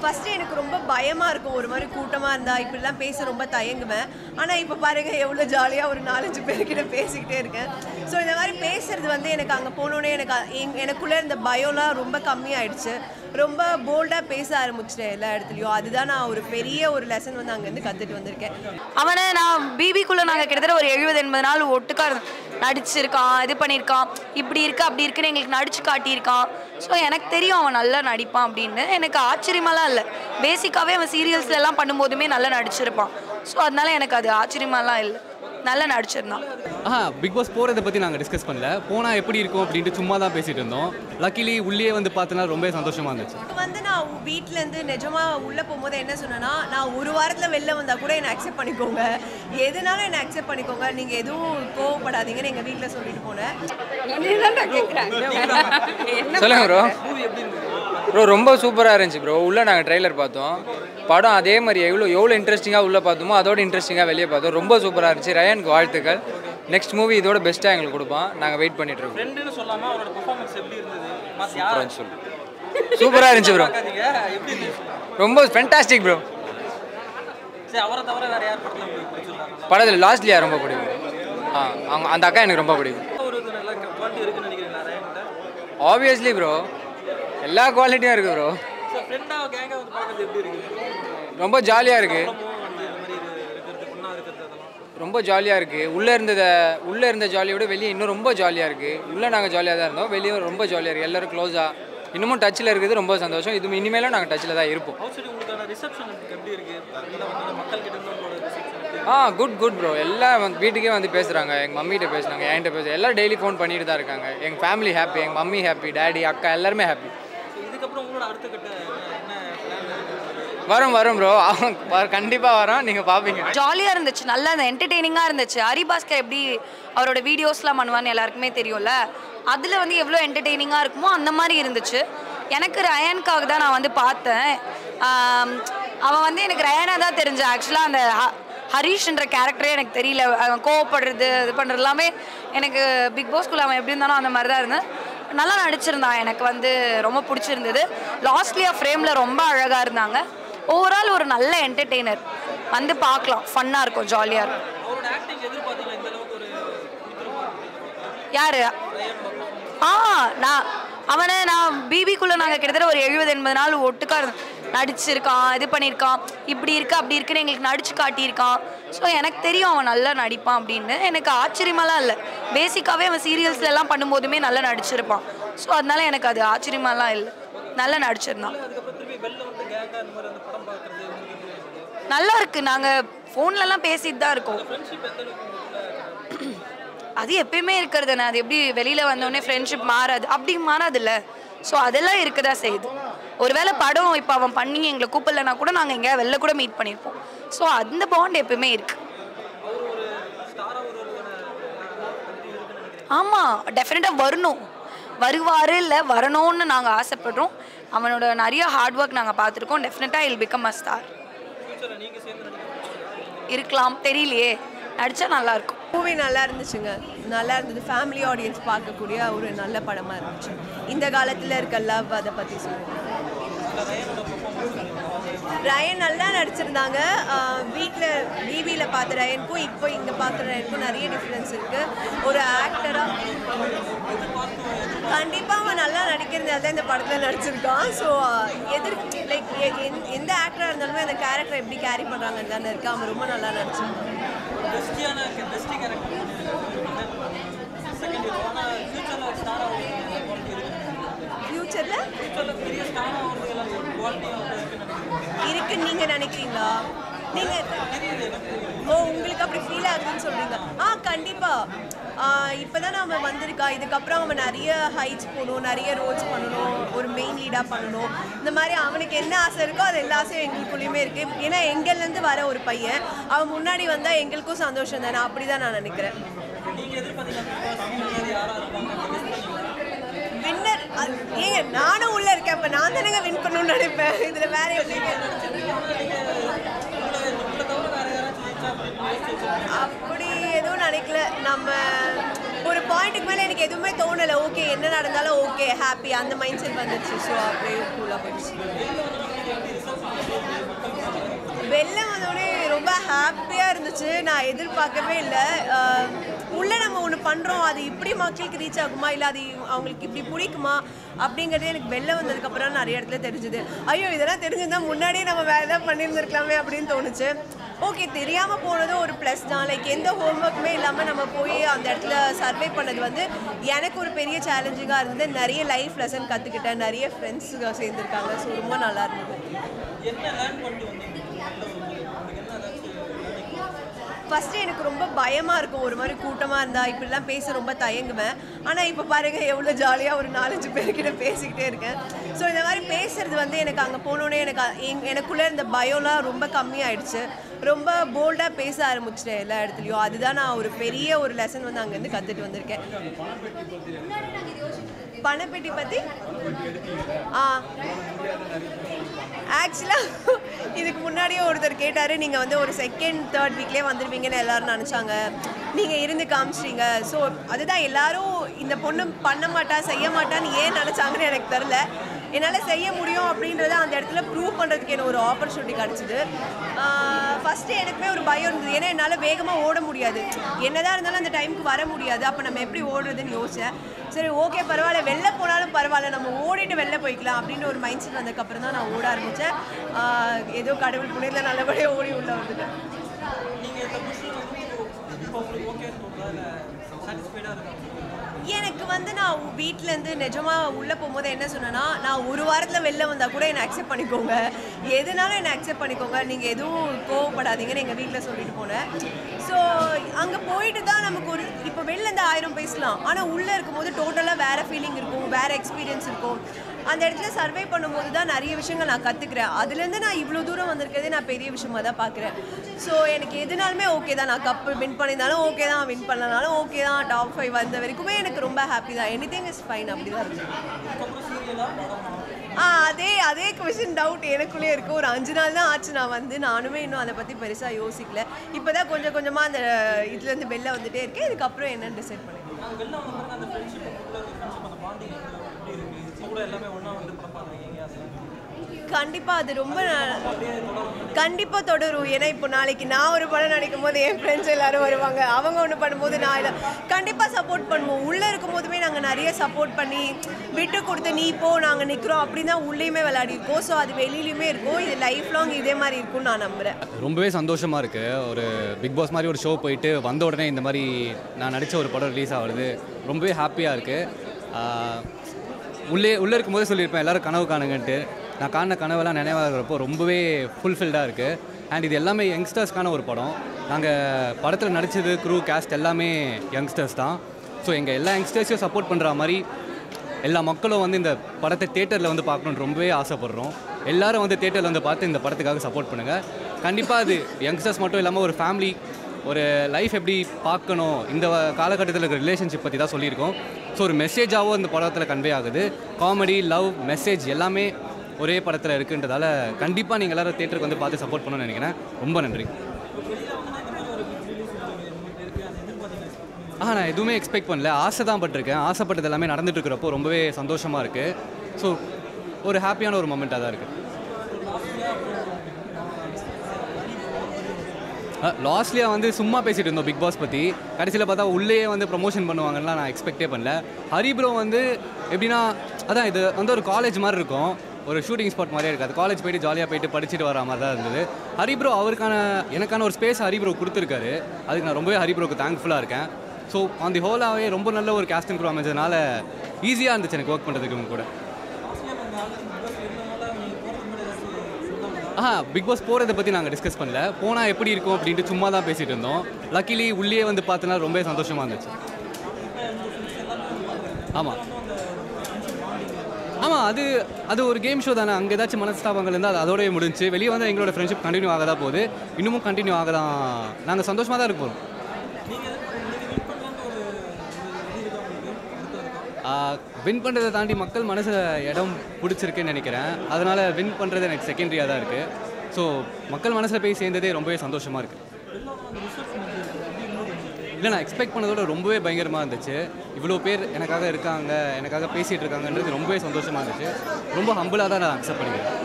First எனக்கு ரொம்ப பயமா இருக்கும் ஒரு மாதிரி கூட்டமா இருந்தா இப்படிலாம் பேச ரொம்ப தயங்குவேன் ஆனா இப்போ பாருங்க எவ்வளவு ஜாலியா ஒரு 4-5 பேர்கிட்ட பேசிக்கிட்டே இருக்கேன் ஸோ இந்த மாதிரி பேசுறது வந்து எனக்கு அங்கே போனோடனே எனக்குள்ளே இருந்த பயம்லாம் ரொம்ப கம்மியாயிடுச்சு ரொம்ப போல்டாக பேச ஆரம்பிச்சிட்டேன் எல்லா இடத்துலையும் அதுதான் நான் ஒரு பெரிய ஒரு லெசன் வந்து அங்கேருந்து கற்றுட்டு வந்திருக்கேன் அவனை நான் பிபிக்குள்ளே நாங்கள் கிட்டத்தட்ட ஒரு 70-80 நாள் ஒட்டுக்கா நடிச்சிருக்கான் இது பண்ணியிருக்கான் இப்படி இருக்கு அப்படி இருக்குன்னு எங்களுக்கு நடிச்சு காட்டியிருக்கான் ஸோ எனக்கு தெரியும் அவன் நல்லா நடிப்பான் அப்படின்னு எனக்கு ஆச்சரியமாலாம் இல்லை பேசிக்காகவே அவன் சீரியல்ஸ்லாம் பண்ணும்போதுமே நல்லா நடிச்சிருப்பான் ஸோ அதனால எனக்கு அது ஆச்சரியமாலாம் இல்லை நல்லா நடிச்சிருந்தான் பிக் பாஸ் போகிறத பற்றி நாங்கள் டிஸ்கஸ் பண்ணல போனால் எப்படி இருக்கும் அப்படின்ட்டு சும்மா தான் பேசிகிட்டு இருந்தோம் லக்கிலி உள்ளே வந்து பார்த்தோன்னா ரொம்ப சந்தோஷமாக இருந்துச்சு இப்போ வந்து நான் வீட்டிலேருந்து நிஜமாக உள்ளே போகும்போது என்ன சொன்னேன்னா நான் ஒரு வாரத்தில் வெளில வந்தால் கூட என்னை அக்செப்ட் பண்ணிக்கோங்க எதுனாலும் என்னை அக்செப்ட் பண்ணிக்கோங்க நீங்கள் எதுவும் கோவப்படாதீங்கன்னு எங்கள் வீட்டில் சொல்லிட்டு போனேன் சொல்லுங்க ப்ரோ ரொம்ப சூப்பராக இருந்துச்சு ப்ரோ உள்ளே நாங்கள் ட்ரெய்லர் பார்த்தோம் படம் அதே மாதிரி எவ்வளோ இன்ட்ரெஸ்டிங்காக உள்ளே பார்த்தோமோ அதோட இன்ட்ரெஸ்டிங்காக வெளியே பார்த்தோம் ரொம்ப சூப்பராக இருந்துச்சு ரயானுக்கு வாழ்த்துக்கள் நெக்ஸ்ட் மூவி இதோட பெஸ்ட்டாக எங்களுக்கு கொடுப்பான் நாங்கள் வெயிட் பண்ணிட்டு இருக்கோம் சூப்பராக இருந்துச்சு ப்ரோ ரொம்ப ஃபென்டாஸ்டிக் ப்ரோ படத்தில் லாஸ்ட்லியா ரொம்ப பிடிக்கும் அவங்க அந்த அக்கா எனக்கு ரொம்ப பிடிக்கும் ஆப்வியஸ்லி ப்ரோ எல்லா குவாலிட்டியும் இருக்குது ப்ரோ ரொம்ப ஜாலியாக இருக்குது ரொம்ப ஜாலியாக இருக்குது உள்ளே இருந்த ஜாலியோட வெளியே இன்னும் ரொம்ப ஜாலியாக இருக்குது உள்ளே நாங்கள் ஜாலியாக தான் இருந்தோம் வெளியே ரொம்ப ஜாலியாக இருக்குது எல்லோரும் க்ளோஸாக இன்னமும் டச்சில் இருக்குது ரொம்ப சந்தோஷம் இது இனிமேலும் நாங்கள் டச்சில் தான் இருப்போம் குட் ப்ரோ எல்லாம் வீட்டுக்கே வந்து பேசுகிறாங்க எங்கள் மம்மிகிட்ட பேசுகிறாங்க என்கிட்ட பேசுகிறாங்க எல்லாம் டெய்லி ஃபோன் பண்ணிட்டு தான் இருக்காங்க எங்கள் ஃபேமிலி ஹாப்பி எங்கள் மம்மி ஹாப்பி டேடி அக்கா எல்லாருமே ஹாப்பி வரும் ப்ரோ கண்டிப்பாக வரோம் நீங்கள் பார்ப்பீங்க ஜாலியாக இருந்துச்சு நல்லா என்டர்டெய்னிங்காக இருந்துச்சு ஹரிபாஸ்கர் எப்படி அவரோட வீடியோஸ்லாம் பண்ணுவான்னு எல்லாருக்குமே தெரியும்ல அதில் வந்து எவ்வளோ என்டர்டெய்னிங்காக இருக்குமோ அந்த மாதிரி இருந்துச்சு எனக்கு ரயானுக்காக தான் நான் வந்து பார்த்தேன் அவன் வந்து எனக்கு ரயானாக தான் தெரிஞ்சேன் ஆக்சுவலாக அந்த ஹரீஷ்ன்ற கேரக்டரே எனக்கு தெரியல அவன் கோவப்படுறது இது பண்ணுறது எல்லாமே எனக்கு பிக் பாஸ்குள்ள அவன் எப்படி இருந்தானோ அந்த மாதிரி தான் இருந்தேன் நல்லா நடிச்சிருந்தான் எனக்கு வந்து ரொம்ப பிடிச்சிருந்தது லாஸ்ட்லியா ஃப்ரேமில் ரொம்ப அழகாக இருந்தாங்க ஓவரால் ஒரு நல்ல என்டர்டெய்னர் வந்து பார்க்கலாம் ஃபன்னாக இருக்கும் ஜாலியாக இருக்கும் யாரு நான் பிபிக்குள்ளே நாங்கள் கிட்டத்தட்ட ஒரு 70-80 நாள் ஒட்டுக்கா நடிச்சிருக்கான் இது பண்ணியிருக்கான் இப்படி இருக்கு அப்படி இருக்குன்னு எங்களுக்கு நடிச்சு காட்டியிருக்கான் ஸோ எனக்கு தெரியும் அவன் நல்லா நடிப்பான் அப்படின்னு எனக்கு ஆச்சரியமாலாம் இல்லை பேசிக்காகவே அவன் சீரியல்ஸ்லாம் பண்ணும்போதுமே நல்லா நடிச்சிருப்பான் ஸோ அதனால எனக்கு அது ஆச்சரியமாலாம் இல்லை நல்லா நடிச்சிருந்தான் நல்லா இருக்கு நாங்கள் ஃபோன்லலாம் பேசிட்டு தான் இருக்கோம் அது எப்பயுமே இருக்கிறதுண்ணே அது எப்படி வெளியில் வந்தோடனே ஃப்ரெண்ட்ஷிப் மாறாது அப்படி மாறாதுல்ல ஸோ அதெல்லாம் இருக்க தான் செய்யுது ஒருவேளை படம் இப்போ அவன் பண்ணி எங்களை கூப்பிடலனா கூட நாங்கள் எங்கேயா வெளில கூட மீட் பண்ணியிருப்போம் ஸோ அந்த பாண்ட் எப்பயுமே இருக்கு ஆமாம் டெஃபினட்டாக வருவார் இல்லை வரணும்னு நாங்கள் ஆசைப்படுறோம் அவனோட நிறைய ஹார்ட் ஒர்க் நாங்கள் பார்த்துருக்கோம் டெஃபினட்டாக இல் பிகம் அ ஸ்டார் இருக்கலாம் தெரியலையே நடித்தா நல்லாயிருக்கும் மூவி நல்லா இருந்துச்சுங்க நல்லா இருந்தது ஃபேமிலி ஆடியன்ஸ் பார்க்கக்கூடிய ஒரு நல்ல படமாக இருந்துச்சு இந்த காலத்தில் இருக்க லவ் அதை பற்றி சொல்லுங்கள் ரயன் நல்லா நடிச்சிருந்தாங்க வீட்டில் டிவியில் பார்த்த ரயனுக்கும் இப்போ இங்கே பார்க்குற ரயனுக்கும் நிறைய டிஃப்ரென்ஸ் இருக்குது ஒரு ஆக்டராக கண்டிப்பாக அவன் நல்லா நடிக்கிறதால தான் இந்த படத்தில் நடிச்சிருக்கான் ஸோ லைக் எந்த ஆக்டராக இருந்தாலுமே அந்த கேரக்டரை எப்படி கேரி பண்ணுறாங்கன்னு தானே இருக்கு அவன் ரொம்ப நல்லா நடிச்சிருக்கான் ஃபியூச்சரில் இருக்குன்னு நீங்கள் நினைக்கிறீங்களா நீங்கள் உங்களுக்கு அப்படி ஃபீல் ஆகுதுன்னு சொல்கிறீங்க கண்டிப்பாக இப்போ தான் அவன் வந்திருக்கா இதுக்கப்புறம் அவன் நிறைய ஹைட்ஸ் போகணும் நிறைய ரோல்ஸ் பண்ணணும் ஒரு மெயின் லீடாக பண்ணணும் இந்த மாதிரி அவனுக்கு என்ன ஆசை இருக்கோ அது எல்லா ஆசையும் எங்களுக்குள்ளேயுமே இருக்குது ஏன்னா எங்கள்லேருந்து வர ஒரு பையன் அவன் முன்னாடி வந்தால் எங்களுக்கும் சந்தோஷம் தானே அப்படி தான் நான் நினைக்கிறேன் வின்னர் ஏங்க நானும் உள்ளே இருக்கேன் அப்போ நான் தானேங்க வின் பண்ணணும்னு நினைப்பேன் இதில் வேற எப்படி அப்படி எதுவும் நினைக்கல நம்ம ஒரு பாயிண்ட்டுக்கு மேலே எனக்கு எதுவுமே தோணலை ஓகே என்ன நடந்தாலும் ஓகே ஹாப்பி அந்த மைண்ட் செட் வந்துடுச்சு ஸோ அப்படியே கூலாக போயிடுச்சு வெளில வந்தோடனே ரொம்ப ஹாப்பியாக இருந்துச்சு. நான் எதிர்பார்க்கவே இல்லை. உள்ளே நம்ம ஒன்று பண்ணுறோம், அது இப்படி மக்களுக்கு ரீச் ஆகுமா, இல்லை அது அவங்களுக்கு இப்படி பிடிக்குமா அப்படிங்கிறது எனக்கு வெளில வந்ததுக்கப்புறம் நிறைய இடத்துல தெரிஞ்சுது. ஐயோ இதெல்லாம் தெரிஞ்சிருந்தால் முன்னாடியே நம்ம வேறு எதாவது பண்ணியிருந்துருக்கலாமே அப்படின்னு தோணுச்சு. ஓகே, தெரியாமல் போனதும் ஒரு ப்ளஸ் தான். லைக் எந்த ஹோம்ஒர்க்குமே இல்லாமல் நம்ம போய் அந்த இடத்துல சர்வை பண்ணது வந்து எனக்கு ஒரு பெரிய சேலஞ்சிங்காக இருந்தது. நிறைய லைஃப் லெசன் கற்றுக்கிட்டேன், நிறைய ஃப்ரெண்ட்ஸ் சேர்ந்துருக்காங்க. ஸோ ரொம்ப நல்லா இருந்தது. ஃபஸ்ட்டு எனக்கு ரொம்ப பயமாக இருக்கும், ஒரு மாதிரி கூட்டமாக இருந்தால் இப்படிலாம் பேச ரொம்ப தயங்குவேன். ஆனால் இப்போ பாருங்கள் எவ்வளோ ஜாலியாக ஒரு 4-5 பேர்கிட்ட பேசிக்கிட்டே இருக்கேன். ஸோ இந்த மாதிரி பேசுகிறது வந்து எனக்கு அங்கே போனோடனே எனக்குள்ளே இருந்த பயம்லாம் ரொம்ப கம்மியாயிடுச்சு. ரொம்ப போல்டாக பேச ஆரம்பிச்சிட்டேன் எல்லா இடத்துலையும். அதுதான் நான் ஒரு பெரிய ஒரு லெசன் வந்து அங்கேருந்து கற்றுட்டு வந்திருக்கேன். பணப்பெட்டி பற்றி ஆக்சுவலாக இதுக்கு முன்னாடியே ஒருத்தர் கேட்டார், நீங்கள் வந்து ஒரு 2nd 3rd வீக்லேயே வந்துடுவீங்கன்னு எல்லோரும் நினச்சாங்க, நீங்கள் இருந்து காமிச்சிட்டீங்க. ஸோ அதுதான் எல்லாரும் இந்த பொண்ணு பண்ண மாட்டா செய்ய மாட்டான்னு ஏன் நினச்சாங்கன்னு எனக்கு தெரில. என்னால் செய்ய முடியும் அப்படின்றத அந்த இடத்துல ப்ரூவ் பண்ணுறதுக்கு எனக்கு ஒரு ஆப்பர்ச்சுனிட்டி கிடச்சிது. ஃபஸ்ட்டு எனக்குமே ஒரு பயம் இருந்தது, ஏன்னா என்னால் வேகமாக ஓட முடியாது, என்னதான் இருந்தாலும் அந்த டைமுக்கு வர முடியாது. அப்போ நம்ம எப்படி ஓடுறதுன்னு யோசித்தேன். சரி ஓகே பரவாயில்ல, வெளில போனாலும் பரவாயில்ல, நம்ம ஓடிட்டு வெளில போய்க்கலாம் அப்படின்னு ஒரு மைண்ட் செட் வந்ததுக்கப்புறம் தான் நான் ஓட ஆரம்பித்தேன். ஏதோ கடவுள் புண்ணியத்தில் நல்லபடியாக ஓடி உள்ள வந்துட்டேன். எனக்கு வந்து நான் வீட்டிலேருந்து நிஜமாக உள்ளே போகும்போது என்ன சொன்னேன்னா, நான் ஒரு வாரத்தில் வெளில வந்தால் கூட என்னை அக்செப்ட் பண்ணிக்கோங்க, எதுனாலும் என்னை அக்செப்ட் பண்ணிக்கோங்க, நீங்கள் எதுவும் கோவப்படாதீங்கன்னு எங்கள் வீட்டில் சொல்லிட்டு போனேன். ஸோ அங்கே போயிட்டு தான் நமக்கு ஒரு இப்போ வெளிலேருந்து 1000 பேசலாம், ஆனால் உள்ளே இருக்கும்போது டோட்டலாக வேறு ஃபீலிங் இருக்கும், வேறு எக்ஸ்பீரியன்ஸ் இருக்கும். அந்த இடத்துல சர்வை பண்ணும்போது தான் நிறைய விஷயங்கள் நான் கற்றுக்குறேன். அதுலேருந்து நான் இவ்வளோ தூரம் வந்திருக்கிறதே நான் பெரிய விஷயமாக தான் பார்க்குறேன். ஸோ எனக்கு எதுனாலுமே ஓகே தான். நான் கப்பு வின் பண்ணியிருந்தாலும் ஓகே தான், வின் பண்ணனாலும் ஓகே தான், டாப் 5 வந்த வரைக்குமே எனக்கு ரொம்ப ஹாப்பி தான். Anything is fine. அப்படி தான் இருக்கு. அதே கொஷின் டவுட் எனக்குள்ளேயே இருக்குது. ஒரு 5 நாள் தான் ஆச்சு நான் வந்து, நானுமே இன்னும் அதை பற்றி பெருசாக யோசிக்கல. இப்போ தான் கொஞ்சம் கொஞ்சமாக அந்த இதுலேருந்து வெளில வந்துகிட்டே இருக்கேன். இதுக்கப்புறம் என்னன்னு டிசைட் பண்ணேன். கண்டிப்பாக அது ரொம்ப கண்டிப்பாக தொடரும். ஏன்னா இப்போ நாளைக்கு நான் ஒரு படம் நடிக்கும் போது என் ஃப்ரெண்ட்ஸ் எல்லோரும் வருவாங்க, அவங்க ஒன்று பண்ணும்போது நான் இல்லை கண்டிப்பாக சப்போர்ட் பண்ணுவோம். உள்ளே இருக்கும் போதுமே நாங்கள் நிறைய சப்போர்ட் பண்ணி விட்டு கொடுத்து நீ இப்போ நாங்கள் நிற்கிறோம் அப்படி தான் உள்ளேயுமே விளையாடிருக்கோம். ஸோ அது வெளியிலையுமே இருக்கும். இது லைஃப் லாங் இதே மாதிரி இருக்கும்னு நான் நம்புகிறேன். ரொம்பவே சந்தோஷமாக இருக்குது. ஒரு பிக் பாஸ் மாதிரி ஒரு ஷோ போயிட்டு வந்த உடனே இந்த மாதிரி நான் நடித்த ஒரு படம் ரிலீஸ் ஆகுது, ரொம்பவே ஹாப்பியாக இருக்குது. உள்ளே இருக்கும்போதே சொல்லியிருப்பேன் எல்லோரும் கனவு காணுங்கன்ட்டு. நான் காண கனவெல்லாம் நினைவாகிறப்போ ரொம்பவே ஃபுல்ஃபில்டாக இருக்குது. அண்ட் இது எல்லாமே யங்ஸ்டர்ஸ்க்கான ஒரு படம். நாங்கள் படத்தில் நடித்தது க்ரூ கேஸ்ட் எல்லாமே யங்ஸ்டர்ஸ் தான். ஸோ எங்கள் எல்லா யங்ஸ்டர்ஸையும் சப்போர்ட் பண்ணுற மாதிரி எல்லா மக்களும் வந்து இந்த படத்தை தேட்டரில் வந்து பார்க்கணுன்னு ரொம்பவே ஆசைப்பட்றோம். எல்லோரும் வந்து தேட்டரில் வந்து பார்த்து இந்த படத்துக்காக சப்போர்ட் பண்ணுங்கள். கண்டிப்பாக அது யங்ஸ்டர்ஸ் மட்டும் இல்லாமல் ஒரு ஃபேமிலி, ஒரு லைஃப் எப்படி பார்க்கணும், இந்த காலகட்டத்தில் இருக்கிற ரிலேஷன்ஷிப் பற்றி தான் சொல்லியிருக்கோம். ஸோ ஒரு மெசேஜாகவும் இந்த படத்தில் கன்வே ஆகுது. காமெடி, லவ், மெசேஜ் எல்லாமே ஒரே படத்தில் இருக்குன்றதால கண்டிப்பாக நீங்கள் எல்லோரும் தேட்டருக்கு வந்து பார்த்து சப்போர்ட் பண்ணணும்னு நினைக்கிறேன். ரொம்ப நன்றி. நான் எதுவுமே எக்ஸ்பெக்ட் பண்ணல, ஆசை தான் பட்டிருக்கேன். ஆசைப்பட்டது எல்லாமே நடந்துட்டு இருக்கிறப்போ ரொம்பவே சந்தோஷமாக இருக்குது. ஸோ ஒரு ஹாப்பியான ஒரு மொமெண்ட்டாக தான் இருக்குது. லாஸ்ட்லியாக வந்து சும்மா பேசிகிட்டு இருந்தோம் பிக் பாஸ் பற்றி. கடைசியில் பார்த்தா உள்ளேயே வந்து ப்ரொமோஷன் பண்ணுவாங்கலாம் நான் எக்ஸ்பெக்டே பண்ணல. ஹரிப்ரோ வந்து எப்படின்னா அதான் இது வந்து ஒரு காலேஜ் மாதிரி இருக்கும், ஒரு ஷூட்டிங் ஸ்பாட் மாதிரியே இருக்காது. காலேஜ் போய்ட்டு ஜாலியாக போய்ட்டு படிச்சுட்டு வர மாதிரி தான் இருந்தது. ஹரிப்ரோ எனக்கான ஒரு ஸ்பேஸ் ஹரிப்ரோ கொடுத்துருக்காரு. அதுக்கு நான் ரொம்பவே ஹரிப்ரோக்கு தேங்க்ஃபுல்லாக இருக்கேன். ஸோ ஆன் தி ஹோலாகவே ரொம்ப நல்ல ஒரு கேஸ்ட் அண்ட் க்ரூ அமைஞ்சதுனால ஈஸியாக இருந்துச்சு எனக்கு ஒர்க் பண்ணுறதுக்கு கூட. பிக் பாஸ் போகிறத பற்றி நாங்கள் டிஸ்கஸ் பண்ணல. போனால் எப்படி இருக்கும் அப்படின்ட்டு சும்மா தான் பேசிகிட்டு இருந்தோம். லக்கிலி உள்ளே வந்து பார்த்தனா ரொம்ப சந்தோஷமாக இருந்துச்சு. ஆமாம் அது ஒரு கேம் ஷோ தானே. அங்கே ஏதாச்சும் மனஸ்தாபங்கள் இருந்தால் அது அதோடய முடிஞ்சு. வெளியே வந்து எங்களோட ஃப்ரெண்ட்ஷிப் கண்டினியூ ஆக தான் போகுது, இன்னமும் கண்டினியூ ஆக தான். நாங்கள் சந்தோஷமாக தான் இருப்போம். வின் பண்ணுறதை தாண்டி மக்கள் மனசில் இடம் பிடிச்சிருக்குன்னு நினைக்கிறேன். அதனால் வின் பண்ணுறது எனக்கு செகண்டரியாக தான் இருக்குது. ஸோ மக்கள் மனசில் போய் சேர்ந்ததே ரொம்பவே சந்தோஷமாக இருக்குது. இல்லை நான் எக்ஸ்பெக்ட் பண்ணதோட ரொம்பவே பயங்கரமாக இருந்துச்சு. இவ்வளோ பேர் எனக்காக இருக்காங்க, எனக்காக பேசிகிட்டு இருக்காங்கன்றது ரொம்பவே சந்தோஷமாக இருந்துச்சு. ரொம்ப ஹம்பிளாக தான் நான் அக்செப்ட் பண்ணிக்கிறேன்.